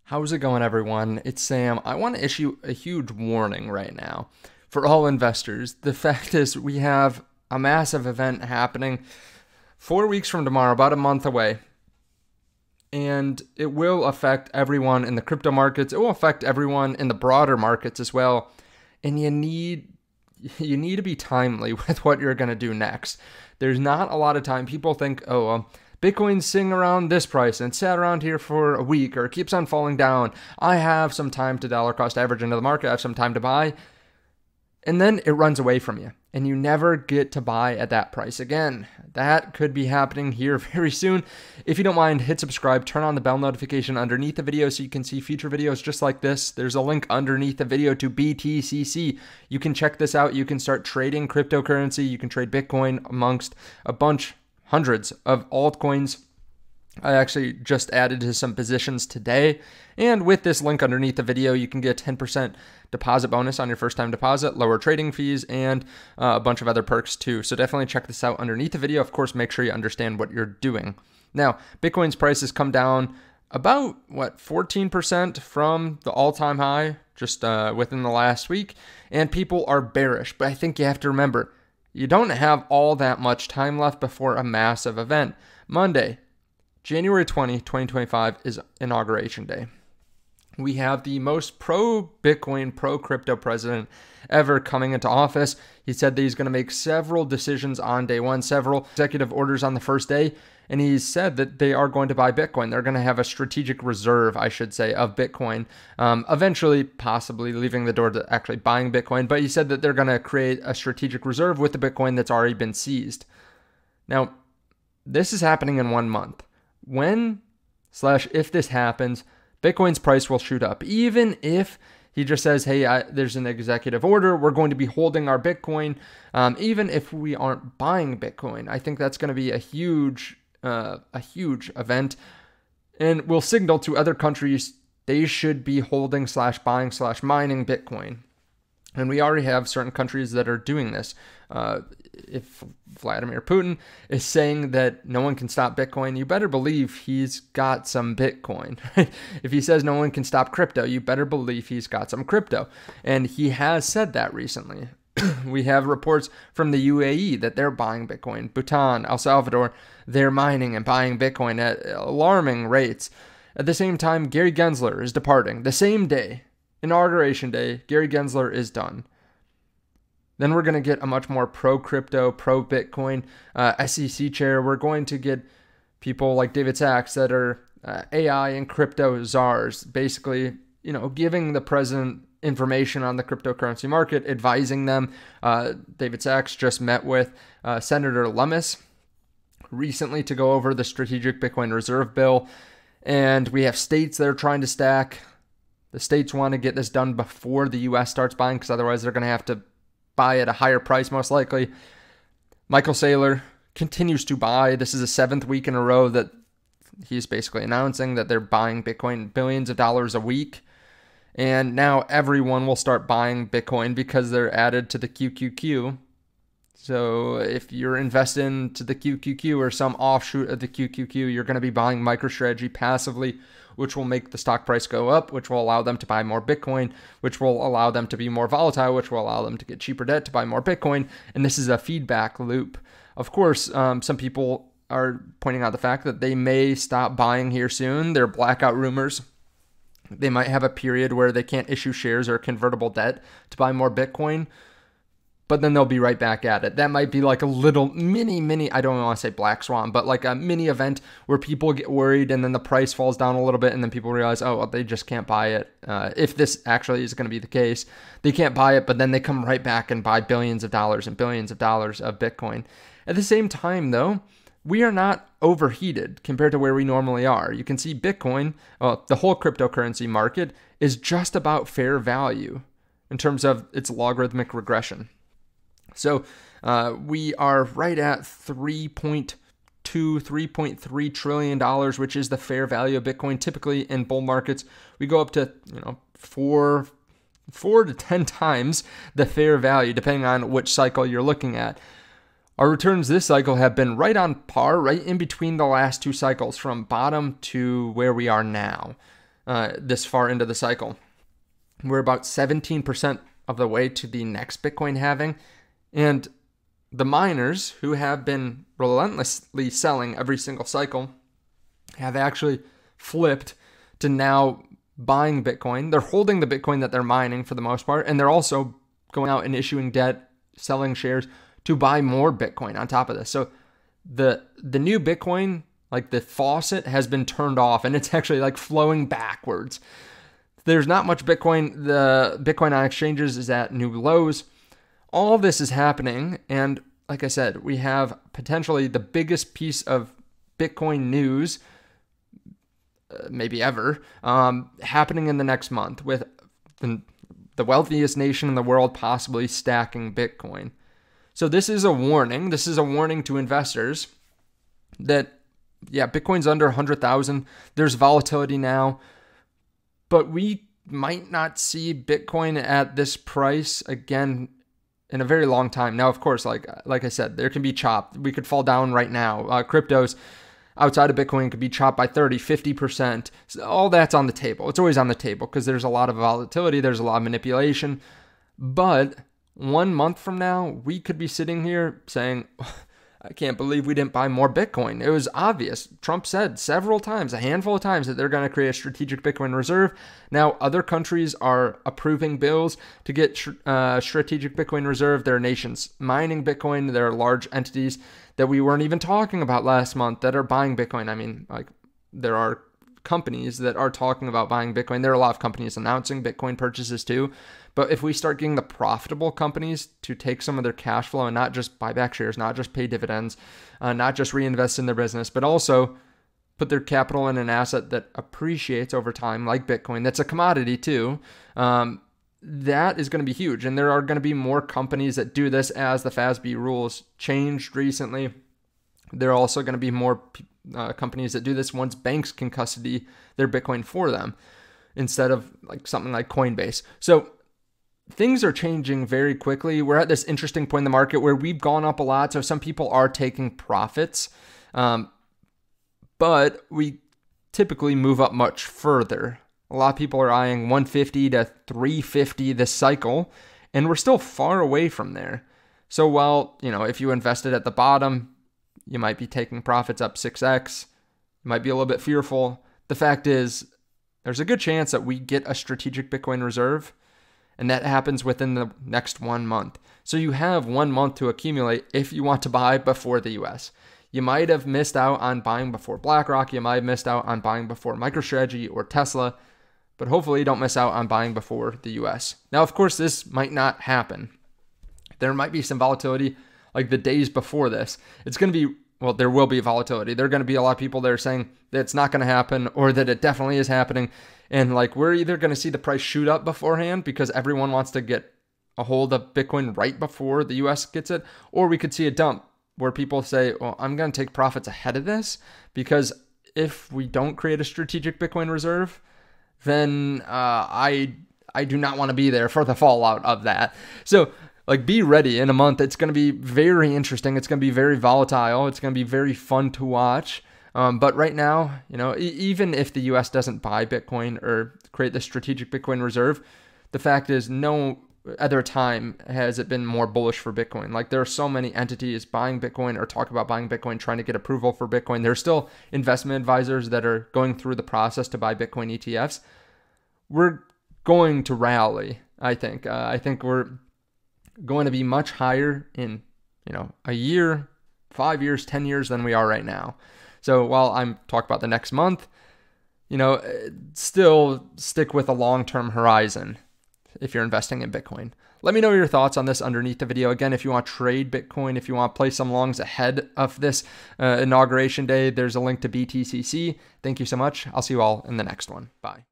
How's it going, everyone? It's Sam. I want to issue a huge warning right now for all investors. The fact is, we have a massive event happening 4 weeks from tomorrow, about a month away. And it will affect everyone in the crypto markets. It will affect everyone in the broader markets as well. And you need to be timely with what you're going to do next. There's not a lot of time. People think, Bitcoin's sitting around this price and sat around here for a week or it keeps on falling down. I have some time to dollar cost average into the market. I have some time to buy. And then it runs away from you and you never get to buy at that price again. That could be happening here very soon. If you don't mind, hit subscribe, turn on the bell notification underneath the video so you can see future videos just like this. There's a link underneath the video to BTCC. You can check this out. You can start trading cryptocurrency. You can trade Bitcoin amongst hundreds of altcoins. I actually just added to some positions today. And with this link underneath the video, you can get a 10% deposit bonus on your first time deposit, lower trading fees, and a bunch of other perks too. So definitely check this out underneath the video. Of course, make sure you understand what you're doing. Now, Bitcoin's price has come down about, 14% from the all-time high just within the last week. And people are bearish. But I think you have to remember, you don't have all that much time left before a massive event. Monday, January 20, 2025 is Inauguration Day. We have the most pro-Bitcoin, pro-crypto president ever coming into office. He said that he's going to make several decisions on day one, several executive orders on the first day, and he said that they are going to buy Bitcoin. They're going to have a strategic reserve, I should say, of Bitcoin, eventually possibly leaving the door to actually buying Bitcoin, but he said that they're going to create a strategic reserve with the Bitcoin that's already been seized. Now, this is happening in 1 month. When/if this happens, Bitcoin's price will shoot up. Even if he just says, hey, there's an executive order, we're going to be holding our Bitcoin, even if we aren't buying Bitcoin, I think that's going to be a huge event and will signal to other countries they should be holding/buying/mining Bitcoin. And we already have certain countries that are doing this. If Vladimir Putin is saying that no one can stop Bitcoin, you better believe he's got some Bitcoin. If he says no one can stop crypto, you better believe he's got some crypto. And he has said that recently. We have reports from the UAE that they're buying Bitcoin. Bhutan, El Salvador, they're mining and buying Bitcoin at alarming rates. At the same time, Gary Gensler is departing. The same day, Inauguration Day, Gary Gensler is done. Then we're going to get a much more pro-crypto, pro-Bitcoin SEC chair. We're going to get people like David Sachs that are AI and crypto czars, basically, giving the president information on the cryptocurrency market, advising them. David Sachs just met with Senator Lummis recently to go over the strategic Bitcoin reserve bill. And we have states that are trying to stack. The states want to get this done before the U.S. starts buying, because otherwise they're going to have to buy at a higher price, most likely. Michael Saylor continues to buy. This is the 7th week in a row that he's basically announcing that they're buying Bitcoin billions of dollars a week. And now everyone will start buying Bitcoin because they're added to the QQQ. So if you're invested into the QQQ or some offshoot of the QQQ, you're going to be buying MicroStrategy passively, which will make the stock price go up, which will allow them to buy more Bitcoin, which will allow them to be more volatile, which will allow them to get cheaper debt to buy more Bitcoin. And this is a feedback loop. Of course, some people are pointing out the fact that they may stop buying here soon. There are blackout rumors. They might have a period where they can't issue shares or convertible debt to buy more Bitcoin, but then they'll be right back at it. That might be like a little mini, I don't want to say black swan, but like a mini event where people get worried and then the price falls down a little bit and then people realize, they just can't buy it. If this actually is going to be the case, they can't buy it, but then they come right back and buy billions of dollars and billions of dollars of Bitcoin. At the same time, though, we are not overheated compared to where we normally are. You can see Bitcoin, the whole cryptocurrency market, is just about fair value in terms of its logarithmic regression. So we are right at $3.3 trillion, which is the fair value of Bitcoin. Typically in bull markets, we go up to 4 to 10 times the fair value, depending on which cycle you're looking at. Our returns this cycle have been right on par, right in between the last two cycles, from bottom to where we are now. this far into the cycle. We're about 17% of the way to the next Bitcoin halving. And the miners who have been relentlessly selling every single cycle have actually flipped to now buying Bitcoin. They're holding the Bitcoin that they're mining for the most part, and they're also going out and issuing debt, selling shares to buy more Bitcoin on top of this. So the new Bitcoin, like the faucet, has been turned off, and it's actually like flowing backwards. There's not much Bitcoin. The Bitcoin on exchanges is at new lows. All of this is happening, and like I said, we have potentially the biggest piece of Bitcoin news, maybe ever, happening in the next month, with the wealthiest nation in the world possibly stacking Bitcoin. So this is a warning. This is a warning to investors that, yeah, Bitcoin's under 100,000. There's volatility now, but we might not see Bitcoin at this price again in a very long time. Now, of course, like I said, there can be chop. We could fall down right now. Cryptos outside of Bitcoin could be chopped by 30, 50%. So all that's on the table. It's always on the table because there's a lot of volatility. There's a lot of manipulation. But 1 month from now, we could be sitting here saying, I can't believe we didn't buy more Bitcoin. It was obvious. Trump said several times, a handful of times, that they're going to create a strategic Bitcoin reserve. Now, other countries are approving bills to get strategic Bitcoin reserve. There are nations mining Bitcoin. There are large entities that we weren't even talking about last month that are buying Bitcoin. I mean, like, there are companies that are talking about buying Bitcoin. There are a lot of companies announcing Bitcoin purchases too. But if we start getting the profitable companies to take some of their cash flow and not just buy back shares, not just pay dividends, not just reinvest in their business, but also put their capital in an asset that appreciates over time, like Bitcoin, that's a commodity too, that is going to be huge. And there are going to be more companies that do this as the FASB rules changed recently. There are also going to be more companies that do this once banks can custody their Bitcoin for them instead of like something like Coinbase. So things are changing very quickly. We're at this interesting point in the market where we've gone up a lot. So some people are taking profits, but we typically move up much further. A lot of people are eyeing 150 to 350 this cycle, and we're still far away from there. So while, if you invested at the bottom, you might be taking profits up 6x. You might be a little bit fearful. The fact is, there's a good chance that we get a strategic Bitcoin reserve, and that happens within the next 1 month. So you have 1 month to accumulate if you want to buy before the US. You might have missed out on buying before BlackRock. You might have missed out on buying before MicroStrategy or Tesla, but hopefully you don't miss out on buying before the US. Now, of course, this might not happen. There might be some volatility like the days before this. It's going to be, well, there will be volatility. There are going to be a lot of people that are saying that it's not going to happen or that it definitely is happening. And like, we're either going to see the price shoot up beforehand because everyone wants to get a hold of Bitcoin right before the US gets it, or we could see a dump where people say, well, I'm going to take profits ahead of this because if we don't create a strategic Bitcoin reserve, then I do not want to be there for the fallout of that. So like, be ready in a month. It's going to be very interesting. It's going to be very volatile. It's going to be very fun to watch. But right now, even if the US doesn't buy Bitcoin or create the strategic Bitcoin reserve, the fact is no other time has it been more bullish for Bitcoin. Like, there are so many entities buying Bitcoin or talk about buying Bitcoin, trying to get approval for Bitcoin. There's still investment advisors that are going through the process to buy Bitcoin ETFs. We're going to rally, I think. I think we're going to be much higher in, a year, 5 years, 10 years than we are right now. So while I'm talking about the next month, still stick with a long-term horizon if you're investing in Bitcoin. Let me know your thoughts on this underneath the video. Again, if you want to trade Bitcoin, if you want to play some longs ahead of this inauguration day, there's a link to BTCC. Thank you so much. I'll see you all in the next one. Bye.